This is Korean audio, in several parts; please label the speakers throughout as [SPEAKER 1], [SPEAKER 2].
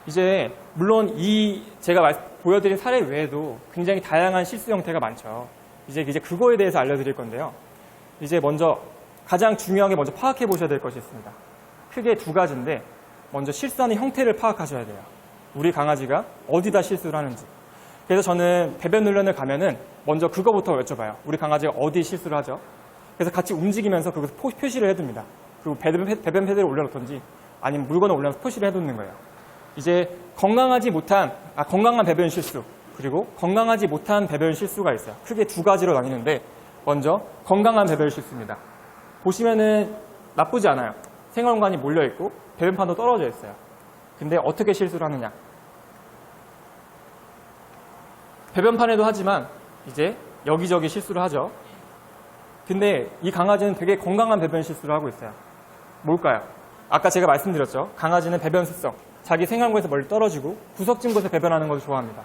[SPEAKER 1] 이제 물론 제가 보여드린 사례 외에도 굉장히 다양한 실수 형태가 많죠. 이제 그거에 대해서 알려드릴 건데요. 이제 먼저 가장 중요하게 먼저 파악해 보셔야 될 것이 있습니다. 크게 두 가지인데 먼저 실수하는 형태를 파악하셔야 돼요. 우리 강아지가 어디다 실수를 하는지. 그래서 저는 배변 훈련을 가면은 먼저 그거부터 여쭤봐요. 우리 강아지가 어디 실수를 하죠? 그래서 같이 움직이면서 그것을 표시를 해둡니다. 그리고 배변 패드를 올려놓던지 아니면 물건을 올려서 표시를 해두는 거예요. 이제 건강한 배변 실수 그리고 건강하지 못한 배변 실수가 있어요. 크게 두 가지로 나뉘는데 먼저 건강한 배변 실수입니다. 보시면은 나쁘지 않아요. 생활공간이 몰려있고 배변판도 떨어져 있어요. 근데 어떻게 실수를 하느냐? 배변판에도 하지만 이제 여기저기 실수를 하죠. 근데 이 강아지는 되게 건강한 배변 실수를 하고 있어요. 뭘까요? 아까 제가 말씀드렸죠. 강아지는 배변 습성, 자기 생활공간에서 멀리 떨어지고 구석진 곳에 배변하는 것을 좋아합니다.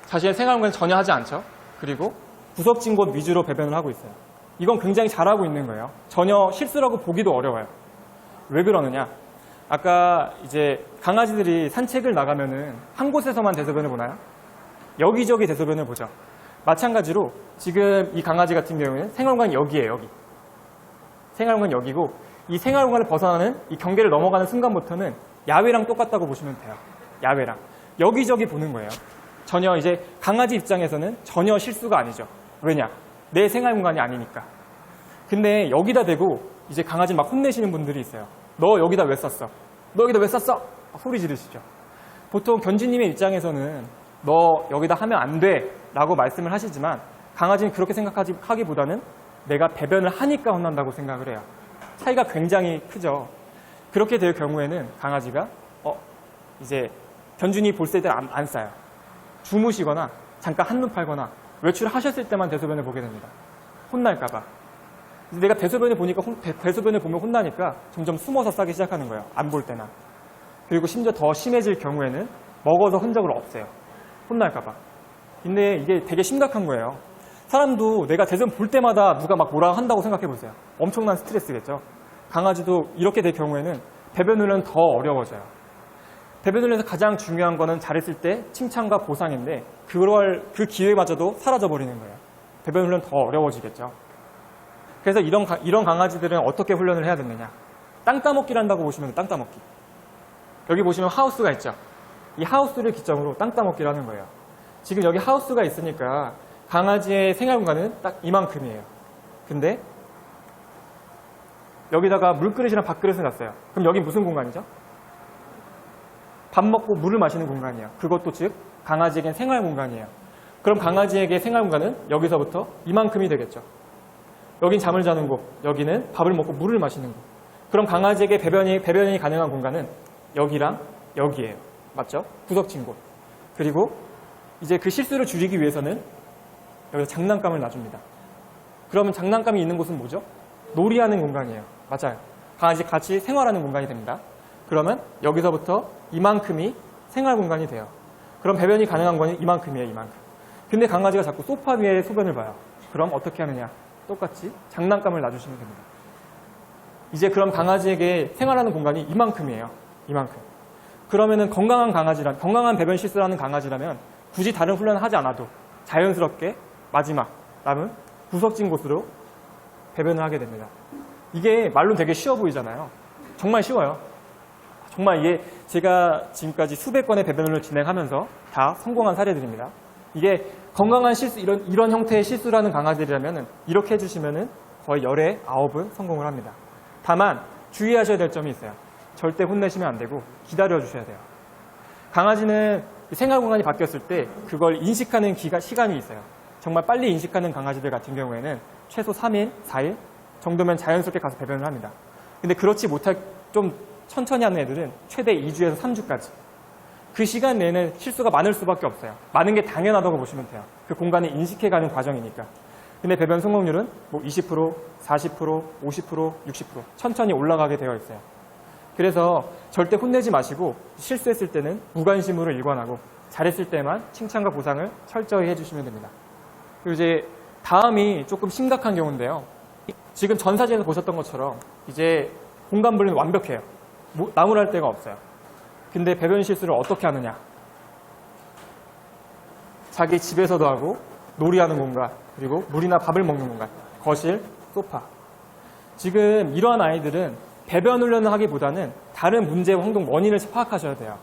[SPEAKER 1] 자신의 생활공간에 전혀 하지 않죠. 그리고 구석진 곳 위주로 배변을 하고 있어요. 이건 굉장히 잘하고 있는 거예요. 전혀 실수라고 보기도 어려워요. 왜 그러느냐? 아까 이제 강아지들이 산책을 나가면은 한 곳에서만 대소변을 보나요? 여기저기 대소변을 보죠. 마찬가지로 지금 이 강아지 같은 경우에는 생활공간이 여기예요. 여기. 생활공간이 여기고 이 생활공간을 벗어나는 이 경계를 넘어가는 순간부터는 야외랑 똑같다고 보시면 돼요. 야외랑. 여기저기 보는 거예요. 전혀 이제 강아지 입장에서는 전혀 실수가 아니죠. 왜냐? 내 생활공간이 아니니까. 근데 여기다 대고 이제 강아지 막 혼내시는 분들이 있어요. 너 여기다 왜 쌌어? 너 여기다 왜 쌌어? 소리 지르시죠. 보통 견주님의 입장에서는 너 여기다 하면 안 돼 라고 말씀을 하시지만 강아지는 그렇게 생각하기보다는 내가 배변을 하니까 혼난다고 생각을 해요. 차이가 굉장히 크죠. 그렇게 될 경우에는 강아지가 이제 견준이 볼 때 안 싸요. 주무시거나 잠깐 한눈 팔거나 외출하셨을 때만 대소변을 보게 됩니다. 혼날까봐. 내가 대소변을 보면 혼나니까 점점 숨어서 싸기 시작하는 거예요. 안 볼 때나. 그리고 심지어 더 심해질 경우에는 먹어서 흔적을 없애요. 혼날까봐. 근데 이게 되게 심각한 거예요. 사람도 내가 대소변 볼 때마다 누가 막 뭐라 한다고 생각해 보세요. 엄청난 스트레스겠죠. 강아지도 이렇게 될 경우에는 배변 훈련은 더 어려워져요. 배변 훈련에서 가장 중요한 거는 잘했을 때 칭찬과 보상인데 그 기회마저도 사라져 버리는 거예요. 배변 훈련 더 어려워지겠죠. 그래서 이런 강아지들은 어떻게 훈련을 해야 되느냐? 땅 따먹기를 한다고 보시면 땅 따먹기. 여기 보시면 하우스가 있죠. 이 하우스를 기점으로 땅 따먹기를 하는 거예요. 지금 여기 하우스가 있으니까 강아지의 생활 공간은 딱 이만큼이에요. 근데 여기다가 물그릇이랑 밥그릇을 놨어요. 그럼 여기 무슨 공간이죠? 밥 먹고 물을 마시는 공간이에요. 그것도 즉 강아지에겐 생활 공간이에요. 그럼 강아지에게 생활 공간은 여기서부터 이만큼이 되겠죠. 여긴 잠을 자는 곳, 여기는 밥을 먹고 물을 마시는 곳. 그럼 강아지에게 배변이 가능한 공간은 여기랑 여기예요. 맞죠? 구석진 곳. 그리고 이제 그 실수를 줄이기 위해서는 여기서 장난감을 놔줍니다. 그러면 장난감이 있는 곳은 뭐죠? 놀이하는 공간이에요. 맞아요. 강아지 같이 생활하는 공간이 됩니다. 그러면 여기서부터 이만큼이 생활 공간이 돼요. 그럼 배변이 가능한 건 이만큼이에요. 이만큼. 근데 강아지가 자꾸 소파 위에 소변을 봐요. 그럼 어떻게 하느냐? 똑같이 장난감을 놔주시면 됩니다. 이제 그럼 강아지에게 생활하는 공간이 이만큼이에요. 이만큼. 그러면은 건강한 배변 실수를 하는 강아지라면 굳이 다른 훈련을 하지 않아도 자연스럽게 마지막 남은 구석진 곳으로 배변을 하게 됩니다. 이게 말로 되게 쉬워 보이잖아요. 정말 쉬워요. 정말 이게 제가 지금까지 수백 건의 배변을 진행하면서 다 성공한 사례들입니다. 이게 건강한 실수, 이런 형태의 실수를 하는 강아지들이라면 이렇게 해주시면은 거의 10에 9은 성공을 합니다. 다만 주의하셔야 될 점이 있어요. 절대 혼내시면 안 되고 기다려 주셔야 돼요. 강아지는 생활 공간이 바뀌었을 때 그걸 인식하는 시간이 있어요. 정말 빨리 인식하는 강아지들 같은 경우에는 최소 3일, 4일 정도면 자연스럽게 가서 배변을 합니다. 근데 그렇지 못할 좀 천천히 하는 애들은 최대 2주에서 3주까지. 그 시간 내에는 실수가 많을 수밖에 없어요. 많은 게 당연하다고 보시면 돼요. 그 공간을 인식해가는 과정이니까. 근데 배변 성공률은 뭐 20%, 40%, 50%, 60% 천천히 올라가게 되어 있어요. 그래서 절대 혼내지 마시고 실수했을 때는 무관심으로 일관하고 잘했을 때만 칭찬과 보상을 철저히 해주시면 됩니다. 그리고 이제 다음이 조금 심각한 경우인데요. 지금 전 사진에서 보셨던 것처럼 이제 공간 분리는 완벽해요. 나무랄 데가 없어요. 근데 배변 실수를 어떻게 하느냐? 자기 집에서도 하고 놀이하는 공간, 그리고 물이나 밥을 먹는 공간, 거실, 소파. 지금 이러한 아이들은 배변 훈련을 하기보다는 다른 문제와 행동 원인을 파악하셔야 돼요.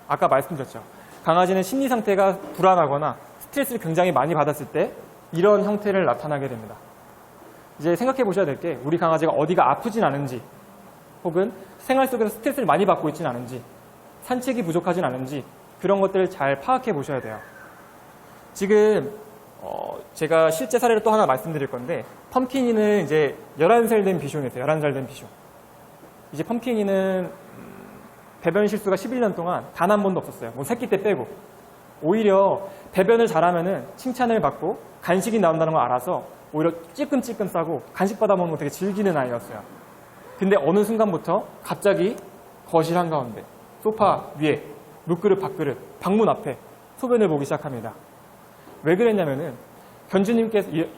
[SPEAKER 1] 아까 말씀드렸죠. 강아지는 심리 상태가 불안하거나 스트레스를 굉장히 많이 받았을 때 이런 형태를 나타나게 됩니다. 이제 생각해 보셔야 될 게 우리 강아지가 어디가 아프진 않은지, 혹은 생활 속에서 스트레스를 많이 받고 있진 않은지, 산책이 부족하진 않은지 그런 것들을 잘 파악해 보셔야 돼요. 지금 제가 실제 사례를 또 하나 말씀드릴 건데, 펌킨이는 이제 11살 된 비숑이었어요. 11살 된 비숑. 이제 펌킨이는 배변 실수가 11년 동안 단 한 번도 없었어요. 뭐 새끼 때 빼고. 오히려 배변을 잘하면은 칭찬을 받고 간식이 나온다는 걸 알아서 오히려 찔끔찔끔 싸고 간식 받아먹는 거 되게 즐기는 아이였어요. 근데 어느 순간부터 갑자기 거실 한가운데, 소파 위에, 물그릇, 밥그릇, 방문 앞에 소변을 보기 시작합니다. 왜 그랬냐면은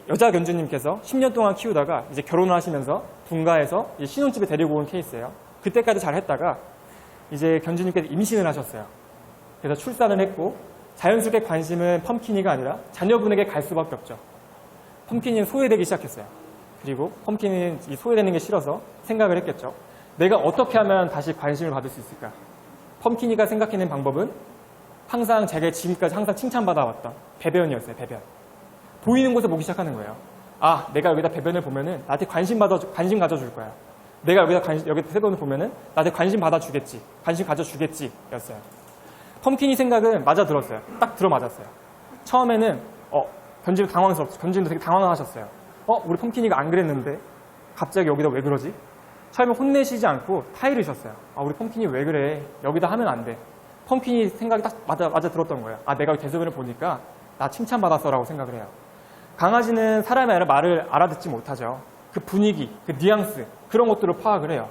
[SPEAKER 1] 여자 견주님께서 10년 동안 키우다가 이제 결혼을 하시면서 분가해서 신혼집에 데리고 온 케이스예요. 그때까지 잘 했다가 이제 견주님께서 임신을 하셨어요. 그래서 출산을 했고 자연스럽게 관심은 펌킨이가 아니라 자녀분에게 갈 수밖에 없죠. 펌킨이는 소외되기 시작했어요. 그리고 펌킨이는 이 소외되는 게 싫어서 생각을 했겠죠. 내가 어떻게 하면 다시 관심을 받을 수 있을까? 펌킨이가 생각해낸 방법은 항상 자기가 지금까지 항상 칭찬받아왔던 배변이었어요. 배변. 보이는 곳에 보기 시작하는 거예요. 아, 내가 여기다 배변을 보면은 나한테 관심 가져줄 거야. 내가 여기다 배변을 보면은 나한테 관심 받아주겠지. 관심 가져주겠지. 였어요. 펌킨이 생각은 맞아 들었어요. 딱 들어맞았어요. 처음에는 견주님도 되게 당황하셨어요. 우리 펌킨이가 안 그랬는데 갑자기 여기다 왜 그러지? 처음에 혼내시지 않고 타이르셨어요. 우리 펌킨이 왜 그래? 여기다 하면 안 돼. 펌킨이 생각이 딱 맞아 들었던 거예요. 내가 대소변을 보니까 나 칭찬받았어라고 생각을 해요. 강아지는 사람의 말을 알아듣지 못하죠. 그 분위기, 그 뉘앙스, 그런 것들을 파악을 해요.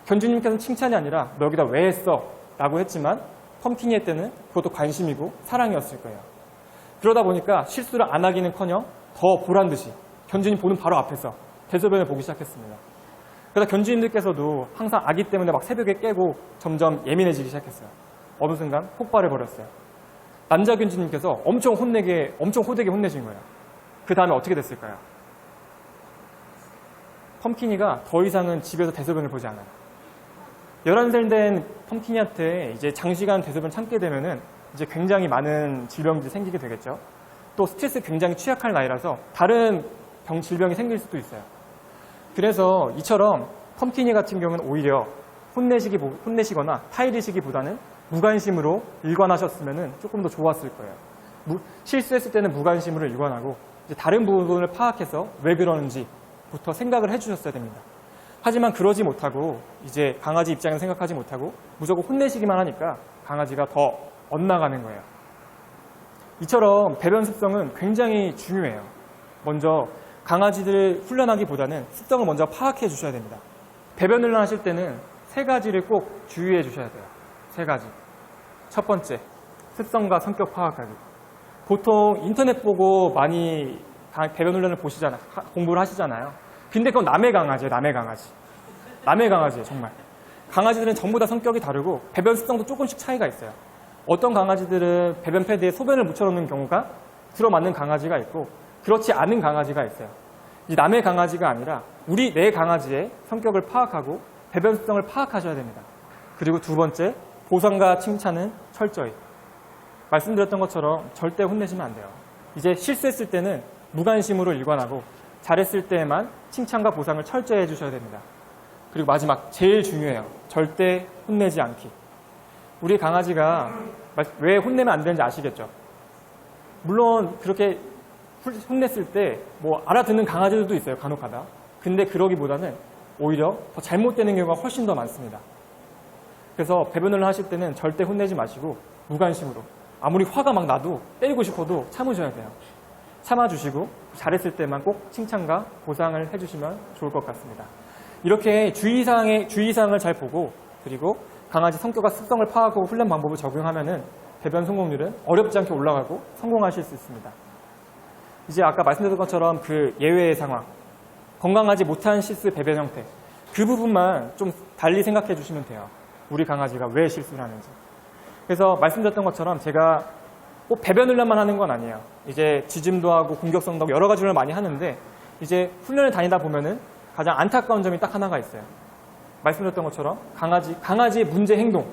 [SPEAKER 1] 견주님께서는 칭찬이 아니라 너 여기다 왜 했어? 라고 했지만 펌킨이의 때는 그것도 관심이고 사랑이었을 거예요. 그러다 보니까 실수를 안 하기는커녕 더 보란 듯이 견주님 보는 바로 앞에서 대소변을 보기 시작했습니다. 그러다 견주님들께서도 항상 아기 때문에 막 새벽에 깨고 점점 예민해지기 시작했어요. 어느 순간 폭발해 버렸어요. 남자 견주님께서 엄청 호되게 혼내신 거예요. 그 다음에 어떻게 됐을까요? 펌킨이가 더 이상은 집에서 대소변을 보지 않아요. 11살 된 펌킨이한테 이제 장시간 대소변 참게 되면은 이제 굉장히 많은 질병들이 생기게 되겠죠. 또 스트레스에 굉장히 취약할 나이라서 다른 질병이 생길 수도 있어요. 그래서 이처럼 펌킨이 같은 경우는 오히려 혼내시거나 타이르시기보다는 무관심으로 일관하셨으면 조금 더 좋았을 거예요. 실수했을 때는 무관심으로 일관하고 이제 다른 부분을 파악해서 왜 그러는지부터 생각을 해주셨어야 됩니다. 하지만 그러지 못하고 이제 강아지 입장에서 생각하지 못하고 무조건 혼내시기만 하니까 강아지가 더 엇나가는 거예요. 이처럼 배변 습성은 굉장히 중요해요. 먼저 강아지들을 훈련하기보다는 습성을 먼저 파악해 주셔야 됩니다. 배변 훈련하실 때는 3가지를 꼭 주의해 주셔야 돼요. 3가지. 첫 번째, 습성과 성격 파악하기. 보통 인터넷 보고 많이 배변 훈련을 보시잖아요. 공부를 하시잖아요. 근데 그건 남의 강아지예요. 남의 강아지예요. 정말. 강아지들은 전부 다 성격이 다르고 배변 습성도 조금씩 차이가 있어요. 어떤 강아지들은 배변 패드에 소변을 묻혀놓는 경우가 들어맞는 강아지가 있고 그렇지 않은 강아지가 있어요. 이 남의 강아지가 아니라 내 강아지의 성격을 파악하고 배변 습성을 파악하셔야 됩니다. 그리고 2번째, 보상과 칭찬은 철저히. 말씀드렸던 것처럼 절대 혼내시면 안 돼요. 이제 실수했을 때는 무관심으로 일관하고 잘했을 때에만 칭찬과 보상을 철저히 해주셔야 됩니다. 그리고 마지막, 제일 중요해요. 절대 혼내지 않기. 우리 강아지가 왜 혼내면 안 되는지 아시겠죠? 물론 그렇게 혼냈을 때 뭐 알아듣는 강아지들도 있어요. 간혹가다. 근데 그러기보다는 오히려 더 잘못되는 경우가 훨씬 더 많습니다. 그래서 배변을 하실 때는 절대 혼내지 마시고 무관심으로 아무리 화가 막 나도 때리고 싶어도 참으셔야 돼요. 참아주시고 잘했을 때만 꼭 칭찬과 보상을 해주시면 좋을 것 같습니다. 이렇게 주의사항을 잘 보고 그리고 강아지 성격과 습성을 파악하고 훈련 방법을 적용하면은 배변 성공률은 어렵지 않게 올라가고 성공하실 수 있습니다. 이제 아까 말씀드렸던 것처럼 그 예외의 상황, 건강하지 못한 실수 배변 형태, 그 부분만 좀 달리 생각해 주시면 돼요. 우리 강아지가 왜 실수를 하는지. 그래서 말씀드렸던 것처럼 제가 꼭 배변 훈련만 하는 건 아니에요. 이제 지짐도 하고 공격성도 하고 여러 가지 훈련을 많이 하는데 이제 훈련을 다니다 보면은 가장 안타까운 점이 딱 하나가 있어요. 말씀드렸던 것처럼 강아지의 문제 행동,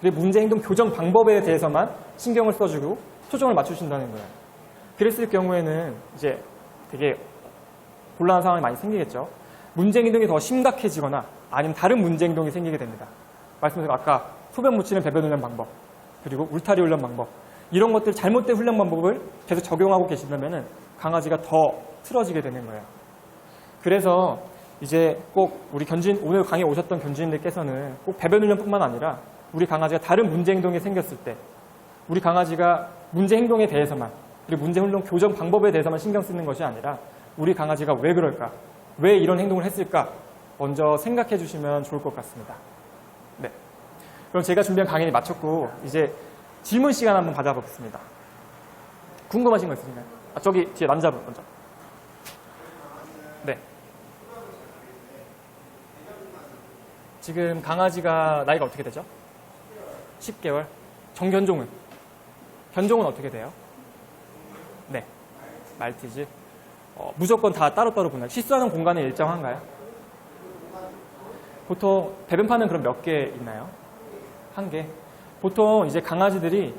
[SPEAKER 1] 그리고 문제 행동 교정 방법에 대해서만 신경을 써주고 초점을 맞추신다는 거예요. 그랬을 경우에는 이제 되게 곤란한 상황이 많이 생기겠죠. 문제 행동이 더 심각해지거나 아니면 다른 문제 행동이 생기게 됩니다. 말씀드린 아까 소변 묻히는 배변 훈련 방법, 그리고 울타리 훈련 방법, 이런 것들 잘못된 훈련 방법을 계속 적용하고 계신다면 강아지가 더 틀어지게 되는 거예요. 그래서 이제 꼭 우리 오늘 강의에 오셨던 견주인들께서는 꼭 배변 훈련뿐만 아니라 우리 강아지가 다른 문제 행동이 생겼을 때 우리 강아지가 문제 행동에 대해서만 그리고 문제 훈련 교정 방법에 대해서만 신경 쓰는 것이 아니라 우리 강아지가 왜 그럴까? 왜 이런 행동을 했을까? 먼저 생각해 주시면 좋을 것 같습니다. 네. 그럼 제가 준비한 강의를 마쳤고 이제 질문 시간 한번 가져보겠습니다. 궁금하신 거 있으신가요? 저기 뒤에 남자분 먼저. 네. 지금 강아지가 나이가 어떻게 되죠? 10개월. 정견종은? 견종은 어떻게 돼요? 네. 말티즈. 무조건 다 따로따로 보나요? 식수하는 공간은 일정한가요? 보통 배변판은 그럼 몇 개 있나요? 1개. 보통 이제 강아지들이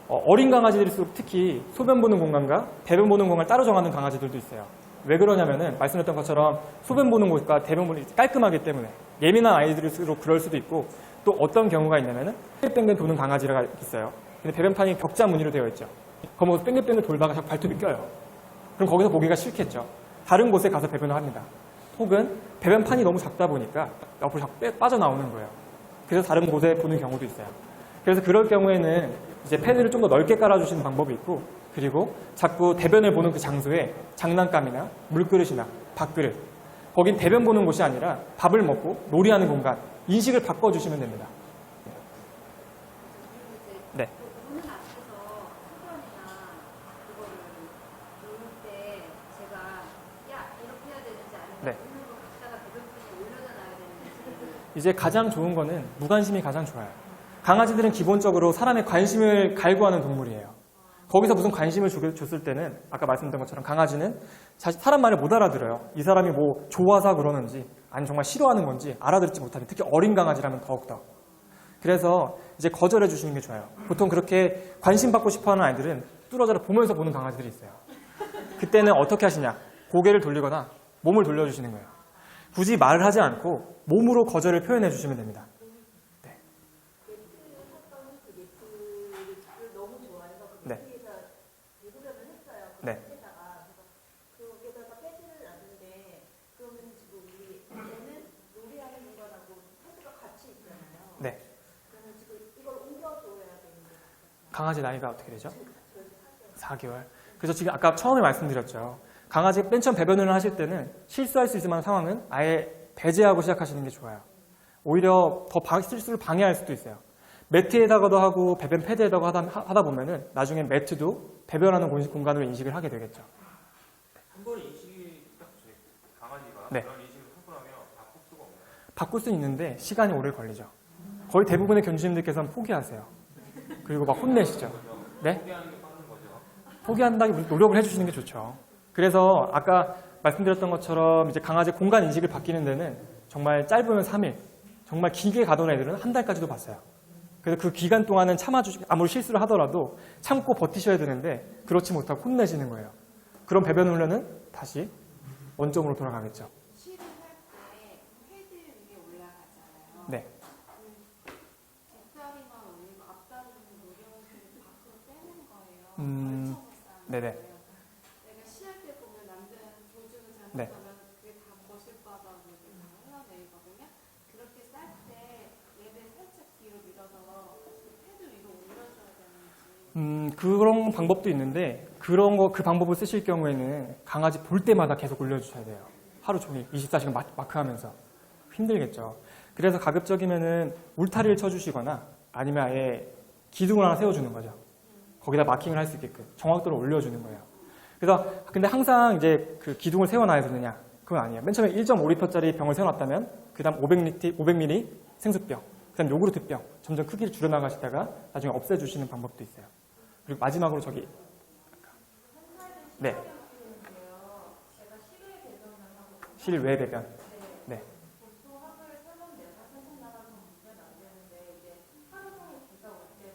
[SPEAKER 1] 어린 강아지들일수록 특히 소변 보는 공간과 배변 보는 공간을 따로 정하는 강아지들도 있어요. 왜 그러냐면은 말씀드렸던 것처럼 소변 보는 곳과 대변 보는 곳이 깔끔하기 때문에 예민한 아이들일수록 그럴 수도 있고 또 어떤 경우가 있냐면은 뺑글뺑글 도는 강아지가 있어요. 근데 배변판이 격자 무늬로 되어 있죠. 거기서 뺑글뺑글 돌다가 자꾸 발톱이 껴요. 그럼 거기서 보기가 싫겠죠. 다른 곳에 가서 배변을 합니다. 혹은 배변판이 너무 작다 보니까 옆으로 자꾸 빠져나오는 거예요. 그래서 다른 곳에 보는 경우도 있어요. 그래서 그럴 경우에는 이제 패드를 좀 더 넓게 깔아주시는 방법이 있고 그리고 자꾸 대변을 보는 그 장소에 장난감이나 물그릇이나 밥그릇 거긴 대변 보는 곳이 아니라 밥을 먹고 놀이하는 공간 인식을 바꿔주시면 됩니다. 네.
[SPEAKER 2] 보는 앞에서 수건이나 그거를 놓을 때 제가 야 이렇게 해야 되는지 아니면
[SPEAKER 1] 네.
[SPEAKER 2] 놓는 거 갖다가 배변판에 올려다 놔야 되는지
[SPEAKER 1] 이제 가장 좋은 거는 무관심이 가장 좋아요. 강아지들은 기본적으로 사람의 관심을 갈구하는 동물이에요. 거기서 무슨 관심을 줬을 때는 아까 말씀드린 것처럼 강아지는 사람 말을 못 알아들어요. 이 사람이 뭐 좋아서 그러는지 아니면 정말 싫어하는 건지 알아듣지 못하는 특히 어린 강아지라면 더욱더. 그래서 이제 거절해 주시는 게 좋아요. 보통 그렇게 관심 받고 싶어하는 아이들은 뚫어져라 보면서 보는 강아지들이 있어요. 그때는 어떻게 하시냐? 고개를 돌리거나 몸을 돌려주시는 거예요. 굳이 말을 하지 않고 몸으로 거절을 표현해 주시면 됩니다. 네. 네.
[SPEAKER 2] 거기에다가 패드를 놨는데 그러면 지금 우리 얘는 놀이하는 공간하고 패드가 같이 있잖아요.
[SPEAKER 1] 네.
[SPEAKER 2] 그러면 지금 이걸 옮겨줘야 되는데
[SPEAKER 1] 강아지 나이가 어떻게 되죠? 4개월. 그래서 지금 아까 처음에 말씀드렸죠. 강아지 맨 처음 배변을 하실 때는 실수할 수 있을 만한 상황은 아예 배제하고 시작하시는 게 좋아요. 오히려 더 실수를 방해할 수도 있어요. 매트에다가도 하고 배변 패드에다가 하다 보면은 나중에 매트도 배변하는 공간으로 인식을 하게 되겠죠.
[SPEAKER 3] 한 번에 인식이 딱 강아지가
[SPEAKER 1] 네.
[SPEAKER 3] 그런 인식을 하고 나면 바꿀 수가 없나요?
[SPEAKER 1] 바꿀 수는 있는데 시간이 오래 걸리죠. 거의 대부분의 견주님들께서는 포기하세요. 그리고 막 혼내시죠. 네?
[SPEAKER 3] 포기하는 게 빠른 거죠.
[SPEAKER 1] 포기한다기 노력을 해주시는 게 좋죠. 그래서 아까 말씀드렸던 것처럼 이제 강아지 공간 인식을 바뀌는 데는 정말 짧으면 3일, 정말 길게 가던 애들은 한 달까지도 봤어요. 그래서 그 기간 동안은 아무리 실수를 하더라도 참고 버티셔야 되는데 그렇지 못하고 혼내시는 거예요. 그럼 배변 훈련은 다시 원점으로 돌아가겠죠.
[SPEAKER 2] 쉬를 할 때 패드 위에 올라가잖아요.
[SPEAKER 1] 네.
[SPEAKER 2] 뒷다리만 올리고 앞다리는 내려오고 밖으로 빼는 거예요. 걸쳐서 싸는
[SPEAKER 1] 네네.
[SPEAKER 2] 거예요. 내가 시할 때 보면 남자는 조준을
[SPEAKER 1] 네.
[SPEAKER 2] 잘못하면 그게 다 거실바닥으로 흘러내리거든요. 그렇게 쌀 때 얘를 살짝 뒤로 밀어서 패드 위로 올려줘야 되는지.
[SPEAKER 1] 그런 방법도 있는데 그 방법을 쓰실 경우에는 강아지 볼 때마다 계속 올려주셔야 돼요. 하루 종일 24시간 마크하면서 힘들겠죠. 그래서 가급적이면은 울타리를 쳐주시거나 아니면 아예 기둥을 하나 세워주는 거죠. 거기다 마킹을 할 수 있게끔 정확도를 올려주는 거예요. 그래서 근데 항상 이제 그 기둥을 세워놔야 되느냐? 그건 아니에요. 맨 처음에 1.5리터짜리 병을 세워놨다면 그다음 500ml 생수병 그다음 요구르트병 점점 크기를 줄여나가시다가 나중에 없애주시는 방법도 있어요. 그리고 마지막으로 저기 네 실외 배변 네.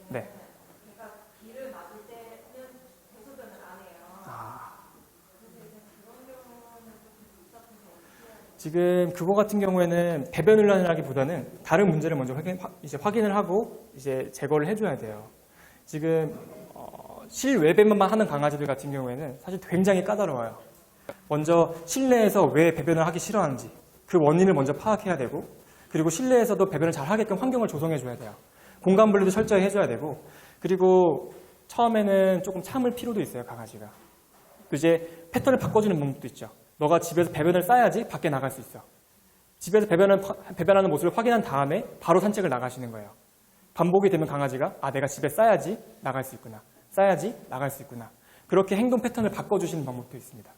[SPEAKER 1] 네. 지금 그거 같은 경우에는 배변 혼란이라기보다는 다른 문제를 먼저 확인을 하고 이제 제거를 해줘야 돼요. 지금 실외배변만 하는 강아지들 같은 경우에는 사실 굉장히 까다로워요. 먼저 실내에서 왜 배변을 하기 싫어하는지 그 원인을 먼저 파악해야 되고, 그리고 실내에서도 배변을 잘 하게끔 환경을 조성해줘야 돼요. 공간 분리도 철저히 해줘야 되고, 그리고 처음에는 조금 참을 필요도 있어요, 강아지가. 또 이제 패턴을 바꿔주는 방법도 있죠. 너가 집에서 배변을 싸야지 밖에 나갈 수 있어. 집에서 배변하는 모습을 확인한 다음에 바로 산책을 나가시는 거예요. 반복이 되면 강아지가 내가 집에 싸야지 나갈 수 있구나. 싸야지 나갈 수 있구나. 그렇게 행동 패턴을 바꿔주시는 방법도 있습니다.